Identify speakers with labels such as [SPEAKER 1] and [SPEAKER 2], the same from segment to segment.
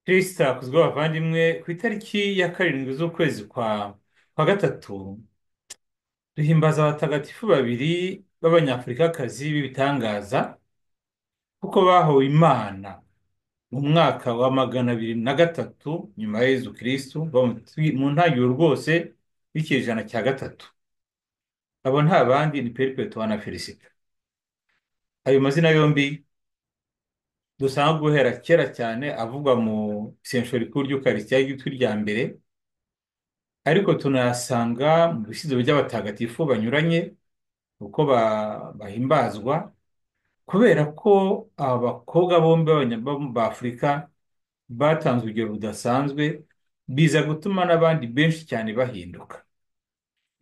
[SPEAKER 1] Kristo akuzwe abavandimwe ku itariki ya karindwi z'ukwezi kwa gatatu duhimbaza abatagatifu babiri b'abanyafurikakazi b'ibitangaza kuko bahowe Imana mu mwaka wa magana abiri na gatatu nyuma ya Yezu Kristo mu ntangiriro rwose y'ikinyejana cya gatatu. Abo nta bandi ni Perpetua na Felicita. Ayo mazina yombi dusanga guhera kera cyane avugwa mu isengesho rikuru ry'Ukaristiya ryitwa irya mbere, ariko tunayasanga mu bisizo by'abatagatifu banyuranye uko bahimbazwa, kubera ko aba bakobwa bombi b'Afurika batanze urugero rudasanzwe, biza gutuma n'abandi benshi cyane bahinduka.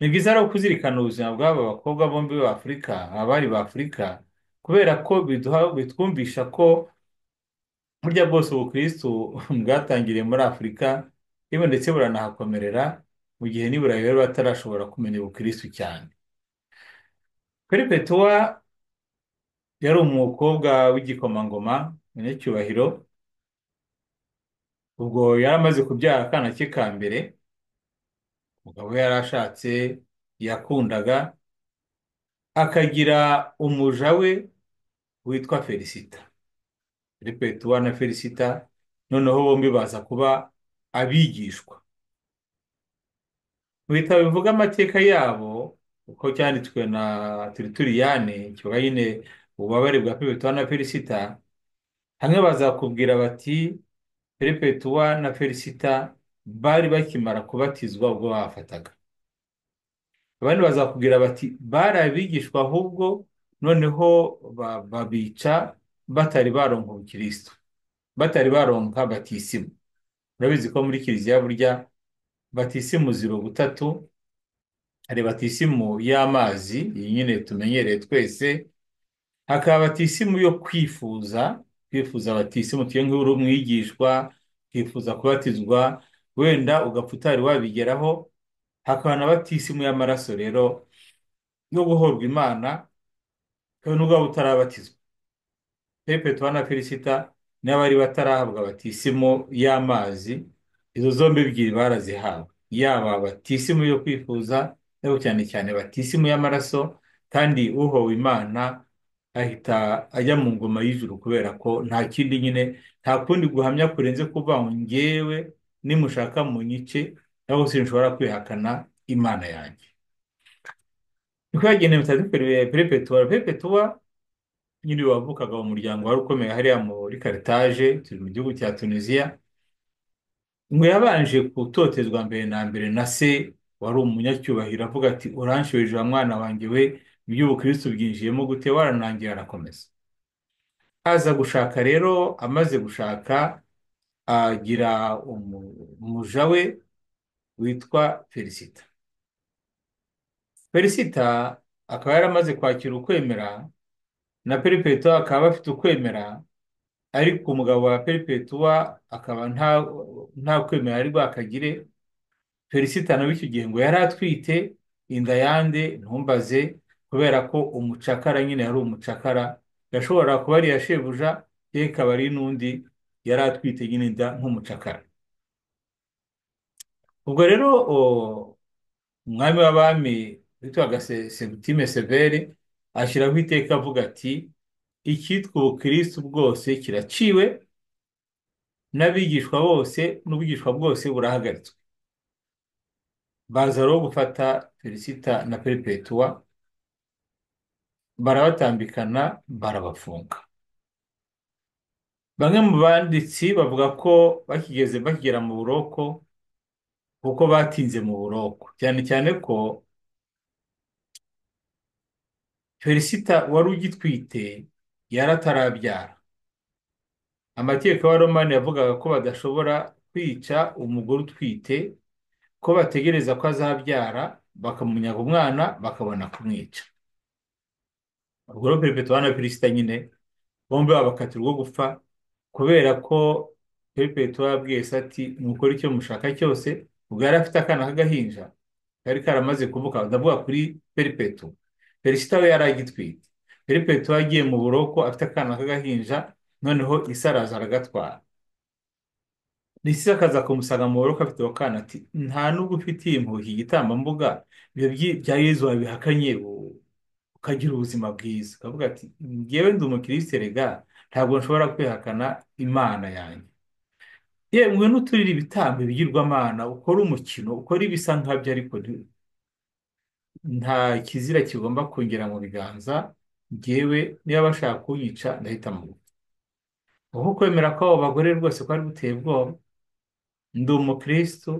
[SPEAKER 1] Ni byiza rero kuzirikana ubuzima bw'aba bakobwa bombi b'Afurika, abari b'Afurika, kubera ko bitwumvisha ko burya bwose ubukristu bwatangiriye muri Afurika, yewe ndetse buranahakomerera, mu gihe n'Iburayi rero batarashobora kumenya ubukristu cyane. Perpetua yari umukobwa w'igikomangoma, umunyacyubahiro. Ubwo yari amaze kubyara akana ke ka mbere, umugabo we yari ashatse, yakundaga, akagira umuja we witwa Felicita. Perpetua na Felicita noneho bombi baza kuba abigishwa. Mu bitabo bivuga amateka yabo, uko cyanditswe na Turituriyane, kivuga nyine ububabare bwa Perpetua na Felicita, hamwe bazakubwira bati Perpetua na Felicita bari bakimara kubatizwa ubwo bafataga. Abandi bazakubwira bati bari abigishwa, ahubwo noneho babica batari baronka ubukristo, batari baronka batisimu. Urabizi ko muri kiliziya burya batisimu ziro butatu. Hari batisimu y'amazi, iyi nyine tumenyereye twese. Hakaba batisimu yo kwifuza batisimu tuyo nk'uri umwigishwa, ukifuza kubatizwa, wenda ugapfa utari wabigeraho. Hakaba na batisimu y'amaraso rero yo guhorwa Imana, kandi nubwo waba utarabatizwa. Perpetua na Felicita n'abari batarahabwa batisimu y'amazi, izo zombi ebyiri barazihawe, yaba batisimu yo kwifuza, ariko cyane cyane batisimu y'amaraso. Kandi uhowe Imana ahita ajya mu ngoma y'ijuru, kubera ko nta kindi nyine, nta kundi guhamya kurenze kuvuga ngo njyewe nimushaka munyice, ariko sinshobora kwihakana Imana yanjye. Niko yagenewe mutagatifu Perpetua. Perpetua nyine wavukaga mu muryango wari ukomeye hariya muri Carthage, turi mu gihugu cya Tunisia. Ngo yabanje gutotezwa mbere na mbere na se wari umunyacyubahiro, avuga ati uranshobeje wa mwana wanjye we, iby'ubukristo byinjiyemo gute? Waranangiye. Arakomeza aza gushaka rero. Amaze gushaka agira umuja we witwa Felicita. Felicita akaba yaramaze kwakira ukwemera, na Perpetua akaba bafite ukwemera, ariko umugabo wa Perpetua akaba nta kwemera ari bwakagire. Felicita nawe icyo gihe ngo yari atwite inda yande ntumbaze, kubera ko umucakara nyine yari umucakara, yashobora kuba ari iya shebuja, ye ikaba ari n'undi yari atwite nyine inda nk'umucakara. Ubwo rero umwami w'abami witwaga Septime Severe ashyiraho iteka avuga ati icyitwa ubukristo bwose kiraciwe, n'abigishwa bose n'ubwigishwa bwose burahagaritswe. Baza rero gufata Felicita na Perpetua, barabatambikana, barabafunga. Bamwe mu banditsi bavuga ko bakigera mu buroko, kuko batinze mu buroko, cyane cyane ko Felicita wari ugitwite yari atarabyara. Amategeko y'Abaromani yavugaga ko badashobora kwica umugore utwite, ko bategereza ko azabyara bakamunyaga umwana bakabona kumwica. Ubwo rero Perpetua na Felicita nyine bombi babakatira urwo gupfa, kubera ko Perpetua yabwiye se ati mukore icyo mushaka cyose. Ubwo yari afite akana k'agahinja kari karamaze kuvuka, ndavuga kuri Perpetua. Felicita we yari agitwite. Perpetua yagiye mu buroko afite akana k'agahinja, noneho isi araza aragatwara. Lisisi akaza kumusanga mu buroko afite akana ati nta nubwo ufitiye impuhwe iki gitambambuga ibyo bya Yezu wabihakanye ukagira ubuzima bwiza akavuga ati ngewe ndi umukirisitu rega ntabwo nshobora kwihakana imana yanjye yewe n'uturira ibitambo ibigirwamana ukora umukino ukora ibisa nkabyo ariko nta kizira kigomba kongera mu biganza ngewe niba bashaka kunyica ndahita mu gupfa uko kwemera ko abo bagore rwose ko ari buteye ubwoba ndi umukristo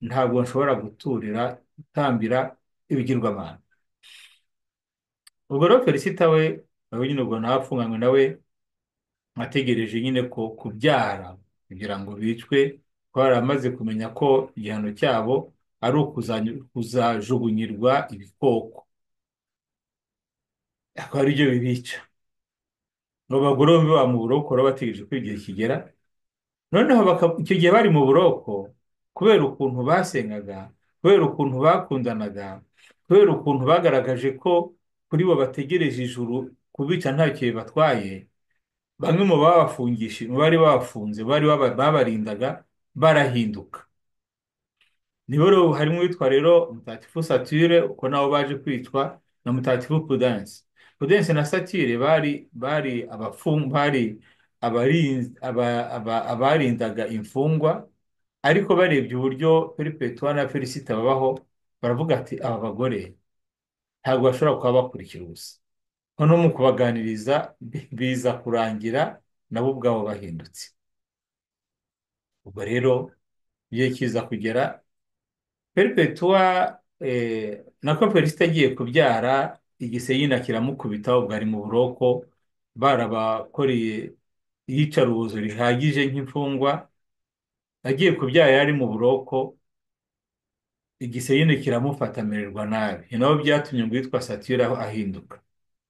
[SPEAKER 1] ntabwo nshobora guturira gutambira ibigirwamana ubwo rero felicita we nawe nyine ubwo ntapfunganywe nawe ategereje nyine ko kubyara kugira ngo bicwe ko bari amaze kumenya ko igihano cyabo ari ukuzajugunyirwa ibikoko akaba ari byo bibica ngo bagore bombi ba mu buroko rero bategereje ko igihe kigera noneho icyo gihe bari mu buroko kubera ukuntu basengaga kubera ukuntu bakundanaga kubera ukuntu bagaragaje ko kuri bo bategereje ijuru kubica ntacyo bibatwaye bamwe mu babafungishije mu bari babafunze babarindaga barahinduka nibo rero harimo uwitwa rero mutagatifu Sature uko nabo baje kwicwa na mutagatifu Pudense Pudense na Satire bari abarindaga imfungwa ariko barebye uburyo Perpetua na Felicita babaho baravuga ati aba bagore ntabwo bashobora kuba bakurikira ubusa noneho mu kubaganiriza biza kurangira nabo ubwabo bahindutse ubwo rero igihe kiza kugera Perpetua nako Felicita agiye kubyara igise yina kiramukubita ubwo ari mu buroko barabakoreye iyicarubozo rihagije nk'imfungwa agiye kubyara yari mu buroko igise yine kiramufata amererwa nabi ni nabo byatumye ngo uwitwa Sature ahinduka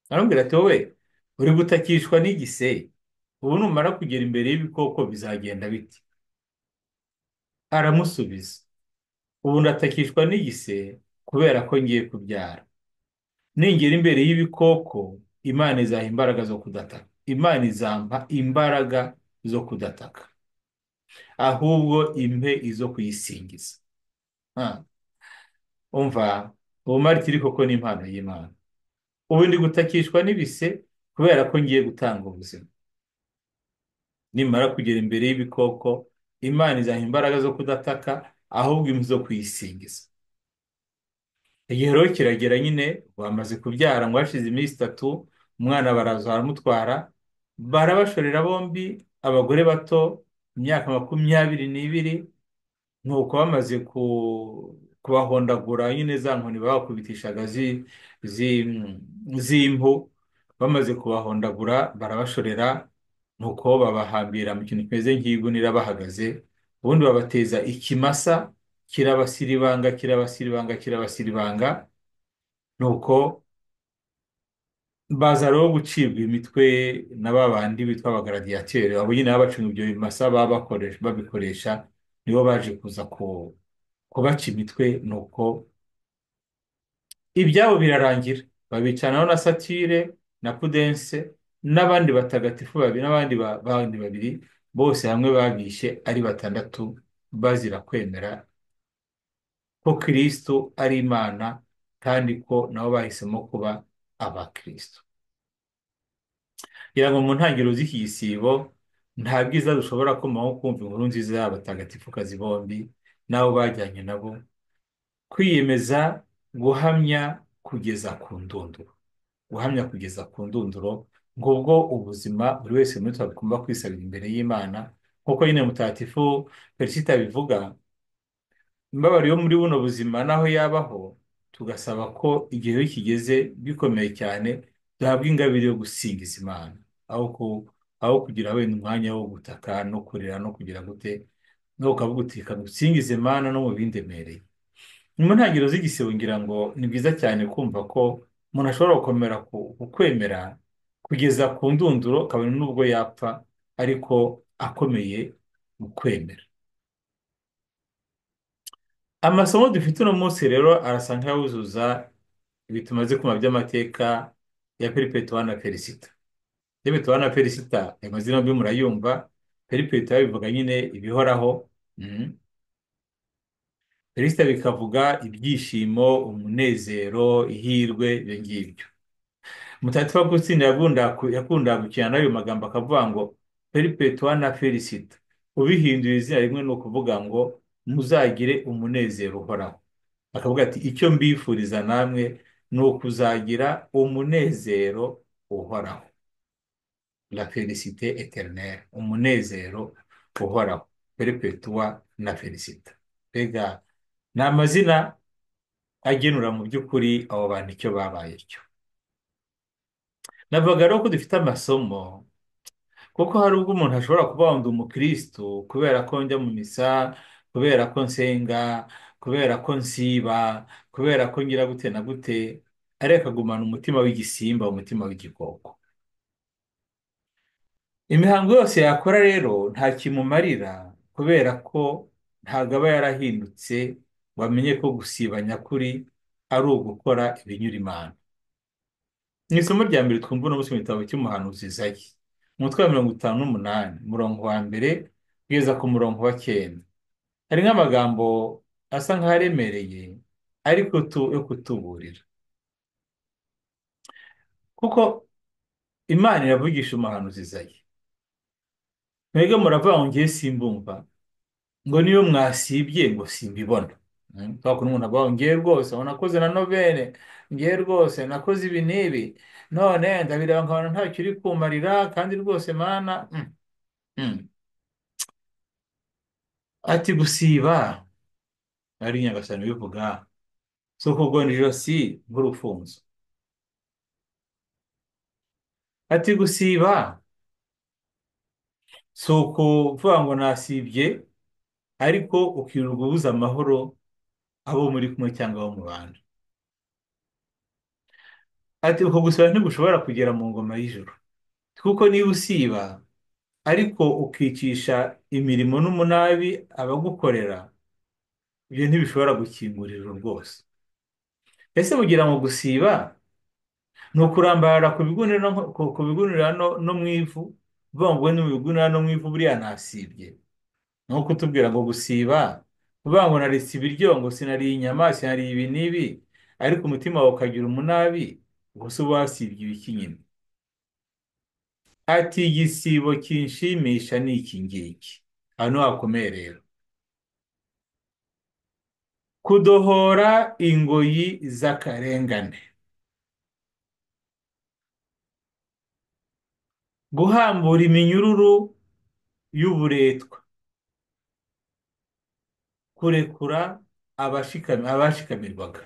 [SPEAKER 1] aramubwira ati wowe uri gutakishwa n'igise ubu numara kugera imbere y'ibikoko bizagenda biti aramusubiza ubu ndatakishwa n'igise kubera ko ngiye kubyara ningera imbere y'ibikoko imana izaha imbaraga zo kudataka imana izampa imbaraga zo kudataka ahubwo impe izo kuyisingiza umva ubu maritiri koko ni impano y'imana ubu ndi gutakishwa n'ibise kubera ko ngiye gutanga ubuzima nimara kugera imbere y'ibikoko imana izaha imbaraga zo kudataka ahubwo imwe zo kuyisingiza igihe rero kiragera nyine bamaze kubyara ngo hashize iminsi 3 umwana baraza baramutwara barabashorera bombi abagore bato imyaka 22 nuko bamaze kubahondagura nyine za nkoni babakubitishaga z'impu bamaze kubahondagura barabashorera nuko babahambira mu kintu kimeze nk'igunira bahagaze ubundi babateza ikimasa kirabasiribanga kirabasiribanga kirabasiribanga nuko baza rero gucibwa imitwe na ba bandi bitwa abagaradiateri abo nyine babacunga ibyo bimasa babikoresha nibo baje kuza kubaca imitwe nuko ibyabo birarangira babicanaho na Satire na Pudense n'abandi batagatifu babiri bandi babiri bose hamwe babishe ari 6 bazira kwemera ko Kristo ari Imana kandi ko nabo bahisemo kuba abakristo kugira ngo mu ntangiriro z'iki gisibo nta bwiza dushobora kumaho kumva inkuru nziza y'abatagatifukazi bombi n'abo bajyanye nabo kwiyemeza guhamya kugeza ku ndunduro guhamya kugeza ku ndunduro ngubwo ubuzima buri wese muri twe agomba kwisabira imbere y'Imana nk'uko nyine mutagatifu Felicita bivuga imbabaro yo muri buno buzima naho yabaho tugasaba ko igihe iyo kigeze bikomeye cyane duhabwa ingabire yo gusingiza Imana aho kugira wenda umwanya wo gutaka no kurira no kugira gute no ukavuga uti reka dusingize Imana no mu bindemereye mu ntangiriro z'igisibo ngira ngo ni byiza cyane kumva ko umuntu ashobora gukomera ku kwemera kugeza ku ndunduro kabone n'ubwo yapfa ariko akomeye mu kwemera amasomo dufite uno munsi rero arasa nk'ayuzuza ibi tumaze kumva by'amateka ya Perpetua na Felicita Perpetua na Felicita ayo mazina mbi murayumva Perpetua bivuga nyine ibihoraho Mhm. Felicita bikavuga ibyishimo, umunezero, ihirwe, ibyo ngibyo. Mutagatifu Agustin yakundaga gukina n'ayo magambo akavuga ngo peripetua na felicita. Ubihinduye izina rimwe ni ukuvuga ngo muzagire umunezero uhoraho. Akavuga ati icyo mbifuriza namwe ni ukuzagira umunezero uhoraho. La félicité éternelle, umunezero uhoraho. Peripetua na felicita. Mbega ni amazina agenura mu by'ukuri abo bantu icyo babaye cyo. Navuga rero ko dufite amasomo, kuko hari ubwo umuntu ashobora kuba ndi umukristo kubera ko njya mu misa, kubera ko nsenga, kubera ko nsiba, kubera ko ngira gute na gute, ariko akagumana umutima w'igisimba, umutima w'igikoko. Imihango yose yakora rero nta kimumarira, kubera ko ntabwo aba yarahindutse ngo amenye ko gusiba nyakuri ari ugukora ibinyura Imana. Mu isomo rya mbere twumva uno munsi mu gitabo cy'umuhanuzi Izayi, umutwe wa 58, umurongo wa mbere kugeza ku murongo wa 9, hari nk'amagambo asa nk'aremereye ariko yo kutuburira, kuko Imana iravugisha umuhanuzi Izayi. Mwebwe muravuga ngo ngiye simbumva, ngo niyo mwasibye ngo simbibona. Kwa kuntu umuntu avuga ngo ngiye rwose ngo nakoze na novene, ngiye rwose nakoze ibi n'ibi, none ndabireba nkabona ntacyo uri kumarira, kandi rwose Mana. Mm. Ati gusiba ari Nyagasani bivuga, si ukugona ijosi nk'urufunzo. Ati gusiba si ukuvuga ngo nasibye ariko ukirirwa ubuza amahoro abo muri kumwe cyangwa abo mu bandi. Ati uko gusiba ntigushobora kugera mu ngoma y'ijuru, kuko niba usiba ariko ukicisha imirimo n'umunabi abagukorera, ibyo ntibishobora gukingura ijuru rwose. Ese mugira ngo gusiba ni ukurambarara ku bigunira no mu ivu, uvuga ngo no mu bigunira no mu ivu buriya nasibye. Ni nko kutubwira ngo gusiba uvuga ngo naretse ibiryo, ngo sinariye inyama, sinariye ibi n'ibi, ariko umutima wawe ukagira umunabi, gusa uba wasibye ibiki nyine. Ati igisibo kinshimisha ni iki ngiki. Aho niho hakomeye rero. Kudohora ingoyi z'akarengane, guhambura iminyururu y'uburetwa, kurekura abashikamirwaga,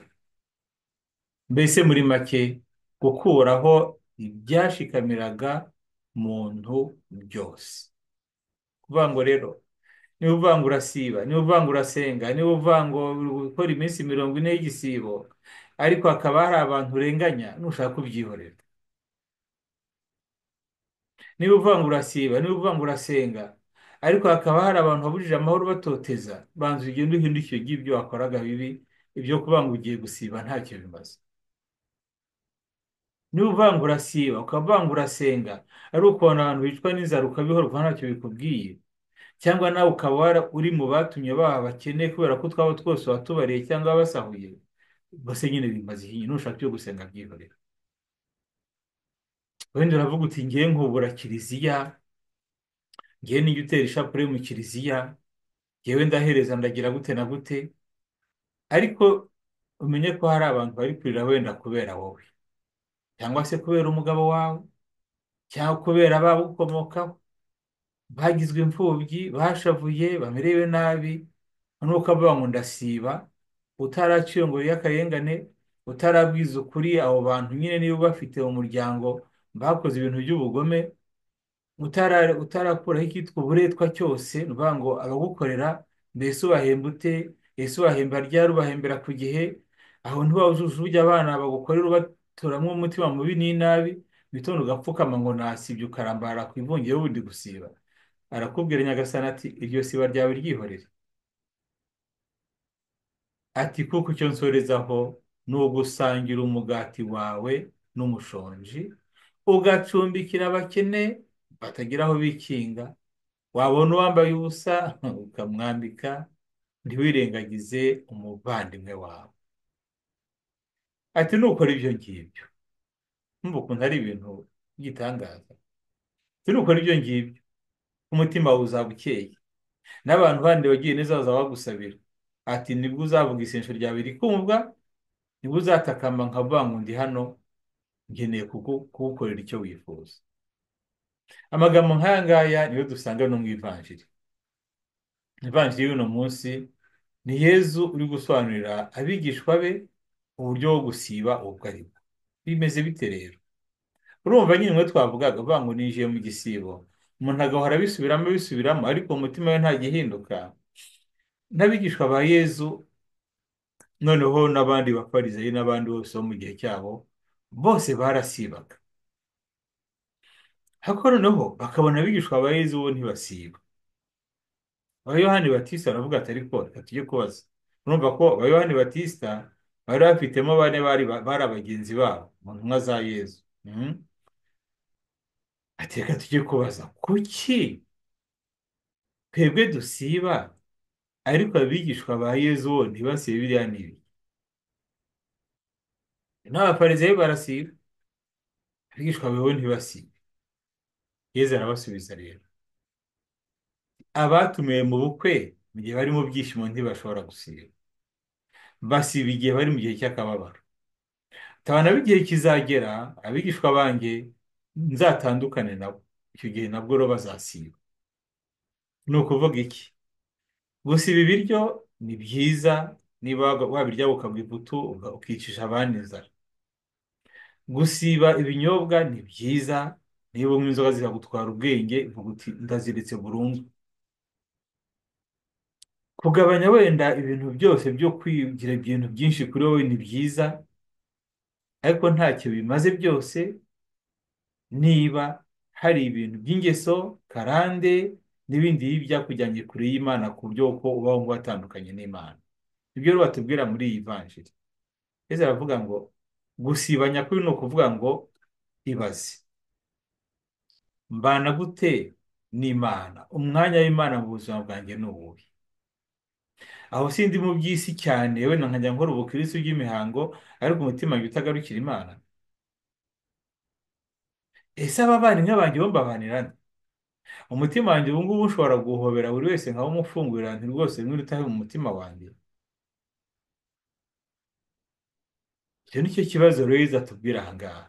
[SPEAKER 1] mbese muri make gukuraho ibyashikamiraga muntu byose. Kuvuga ngo rero niba uvuga ngo urasiba, niba uvuga ngo urasenga, niba uvuga ngo gukora iminsi 40 y'igisibo, ariko hakaba hari abantu urenganya, nushaka kubyihorera. Niba uvuga ngo urasiba, niba uvuga ngo urasenga, ariko hakaba hari abantu babujije amahoro batoteza, banza ugende uhindukire ibyo wakoraga bibi, ibyo kuvuga ngo ugiye gusiba ntacyo bimaze. Niba uvuga ngo urasiba, ukavuga ngo urasenga, ari ukubona abantu bicwa n'inzara ukabihora ukumva ntacyo bikubwiye, cyangwa nawe ukaba uri mu batumye baba bakene kubera ko twaba twose watubariye cyangwa wabasahuye, bose nyine bimaze ihinye, nushaka ibyo gusenga byihorera. Wenda uravuga uti ngiye nkubura kiliziya, ngiye nijya utera ishapure mu kiliziya, ngewe ndahereza ndagira gute na gute, ariko umenye ko hari abantu bari kurira wenda kubera wowe, cyangwa se kubera umugabo wawe, cyangwa kubera abagukomokaho bagizwe imfubyi, bashavuye, bamerewe nabi, nuko avuga ngo ndasiba, utaraciye ngo y'akarengane, utarabwiza ukuri abo bantu nyine niba bafite umuryango bakoze ibintu by'ubugome, utarakuraho icyitwa uburetwa cyose, ni ukuvuga ngo abagukorera mbese ubahemba ute, ese ubahemba ryari, ubahembera ku gihe, aho ntiwawujuje uburyo abana bagukorera ubaturamo umutima mubi n'inabi, witonda ugapfukama ngo nasibye ukarambara ku ivungiro wundi gusiba. Arakubwira Nyagasani ati iryo siba ryawe ryihorere. Ati kuko icyo nsorezaho ni ugusangira umugati wawe n'umushonji, ugacumbikira abakene batagira aho bikinga, wabona uwambaye ubusa ukamwambika, ntiwirengagize umuvandimwe wawe. Ati nukora ibyo ngibyo, numva ukuntu ari ibintu by'igitangaza. Ati nukora ibyo ngibyo, umutima wawe uzaba ukeye, n'abantu bandi bagiye neza bazaba bagusabira. Ati nibwo uzavuga isengesho ryawe rikumvwa, nibwo uzatakamba nkavuga ngo ndi hano, nkeneye kugukorera icyo wifuza. Amagambo nk'aya ngaya niyo dusanga no mu ivanjiri. Ivanjiri y'uno munsi ni Yezu uri gusobanurira abigishwa be uburyo bwo gusiba ubwo ari bwo. Bimeze bite rero? Urumva nyine mwe twavugaga avuga ngo ninjiye mu gisibo, umuntu agahora abisubiramo ariko umutima we ntagihinduka. N'abigishwa ba Yezu noneho n'abandi bafarizayi n'abandi bose bo mu gihe cyabo, bose barasibaga. Ariko noneho bakabona abigishwa ba Yezu bo ntibasiba. Aba Yohani Batista baravuga ati ariko reka tujye kubaza. Urumva ko aba Yohani Batista bari bafitemo bane bari abagenzi babo mu ntumwa za Yezu. Ati reka tujye kubaza kuki twebwe dusiba ariko abigishwa ba Yezu bo ntibasibe biriya n'ibi. N'abafarisayo barasiba, abigishwa be bo ntibasibe. Yezu arabasubiza rero, abatumiwe mu bukwe mu gihe bari mu byishimo ntibashobora gusiba, basiba igihe bari mu gihe cy'akababaro. Tabana b'igihe kizagera abigishwa banjye nzatandukane nabo, icyo gihe nabwo rero bazasiba. Ni ukuvuga iki? Gusiba ibiryo ni byiza niba wabirya ukagwa ivutu ukicisha abandi inzara. Gusiba ibinyobwa ni byiza niba unywa inzoga zikagutwara ubwenge uvuga uti ndaziritse burundu. Kugabanya wenda ibintu byose byo kwigira ibintu byinshi kuri wowe ni byiza, ariko ntacyo bimaze byose niba hari ibintu by'ingeso karande n'ibindi bibi byakujyanye kure y'Imana ku buryo ko ubaho watandukanye n'Imana. Ibyo rero batubwira muri iyi vanjiri. Yesu aravuga ngo gusiba nyakuri ni ukuvuga ngo ibaze, mbana gute n'Imana? Umwanya w'Imana mu buzima bwanjye ni uwuhe? Aho sindi mu by'isi cyane wenda nkajya nkora ubukirisitu bw'imihango ariko umutima wanjye utagarukira Imana. Ese abavandimwe banjye bo mbabanirana? Umutima wanjye ubu ngubu ushobora guhobera buri wese nkaho umufungurira nti rwose rimwe utahe mu mutima wanjye. Icyo ni cyo kibazo rero Yezu atubwira aha ngaha.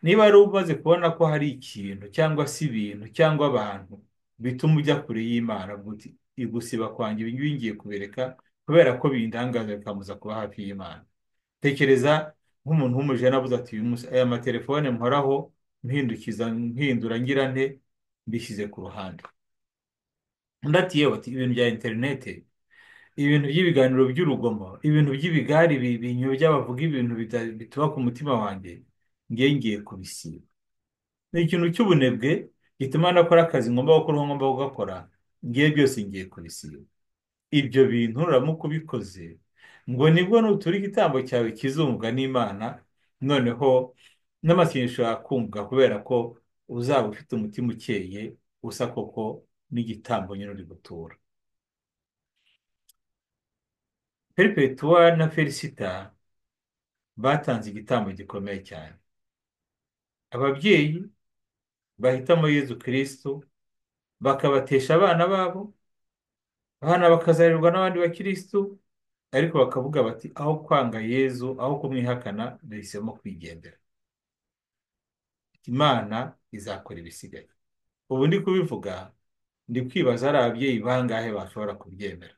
[SPEAKER 1] Niba ari umaze kubona ko hari ikintu cyangwa se ibintu cyangwa abantu bituma ujya kure y'Imana, uti gusiba kwanjye ibi ngibi ngiye kubireka kubera ko bindangaza bikamuza kuba hafi y'Imana. Tekereza nk'umuntu w'umujene avuze ati aya matelefone mporaho mpindura ngira nte mbishyize ku ruhande. Undi ati yewe ati ibintu bya interinete, ibintu by'ibiganiro by'urugomo, ibintu by'ibigari binyobya bavuga ibintu bituba ku mutima wanjye, ngiye kubisiba. Ni ikintu cy'ubunebwe gituma nakora akazi ngomba gukora uko ngomba kugakora, byose ngiye kubisiba. Ibyo bintu uramuka ubikoze ngo nibwo nutura igitambo cyawe kizumvwa n'Imana, noneho n'amasengesho yakumvwa kubera ko uzaba ufite umutima ukeye usa koko n'igitambo nyine uri gutura. Peripetuwa na Felisita batanze igitambo gikomeye cyane. Ababyeyi bahitamo Yezu Kristo bakabatesha abana babo, abana bakazarirwa n'abandi bakirisitu, ariko bakavuga bati aho kwanga Yezu, aho kumwihakana, bahisemo kwigendera. Imana izakora ibisigaye. Ubu ndi kubivuga ndi kwibaza ari ababyeyi bangahe bashobora kubyemera.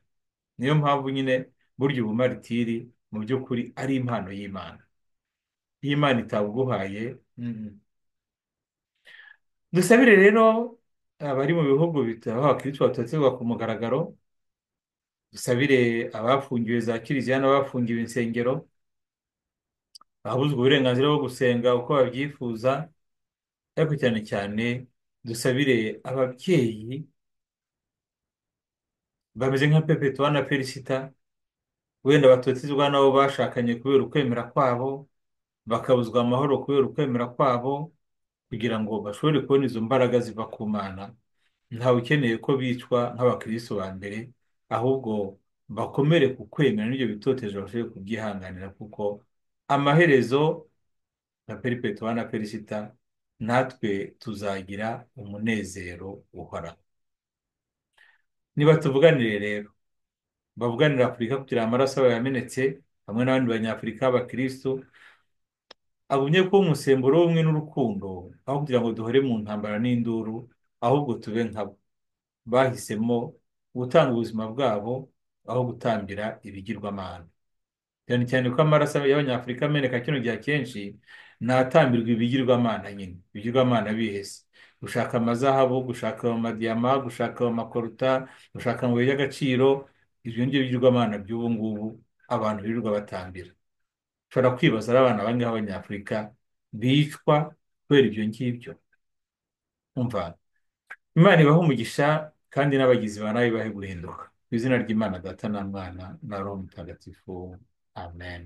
[SPEAKER 1] Niyo mpamvu nyine burya ubumaritiri mu by'ukuri ari impano y'Imana. Iyo Imana itabuguhaye, dusabire rero abari mu bihugu aho abakirisitu batotezwa ku mugaragaro, dusabire abafungiwe za kiliziya n'abafungiwe insengero, babuzwa uburenganzira bwo gusenga uko babyifuza, ariko cyane cyane dusabire ababyeyi bameze nka Perpetua na Felisita, wenda batotezwa nabo bashakanye kubera ukwemera kwabo, bakabuzwa amahoro kubera ukwemera kwabo, kugira ngo bashobore kubona izo mbaraga ziva ku Mana, ntawe ukeneye ko bicwa nk'abakristo ba mbere, ahubwo bakomere ku kwemera n'ibyo bitotezo bashoboye kubyihanganira, kuko amaherezo na peripetuwa na perisita natwe tuzagira umunezero uhoraho. Niba tuvuganire rero, bavuganira Afurika kugira ngo amaraso yabo yamenetse hamwe n'abandi banyafurika b'abakristo agumye kuba umusemburo w'ubumwe n'urukundo, aho kugira ngo duhore mu ntambara n'induru, ahubwo tube nkabo bahisemo gutanga ubuzima bwabo aho gutambira ibigirwamana, cyane cyane ko amaraso y'abanyafurika ameneka kino gihe akenshi natambirwa ibigirwamana, nyine ibigirwamana bihese, gushaka amazahabu, gushaka amadiyama, gushaka amakoruta, gushaka amabuye y'agaciro. Ibyo ngibyo bigirwamana by'ubu ngubu abantu birirwa batambira. Ushobora kwibaza ari abana bangahe b'abanyafurika bicwa kubera ibyo ngibyo. Umva, Imana ibahe umugisha kandi n'abagizi ba nabi bahe guhinduka. Ku izina ry'Imana Data na Mwana na Roho Mutagatifu. Amen.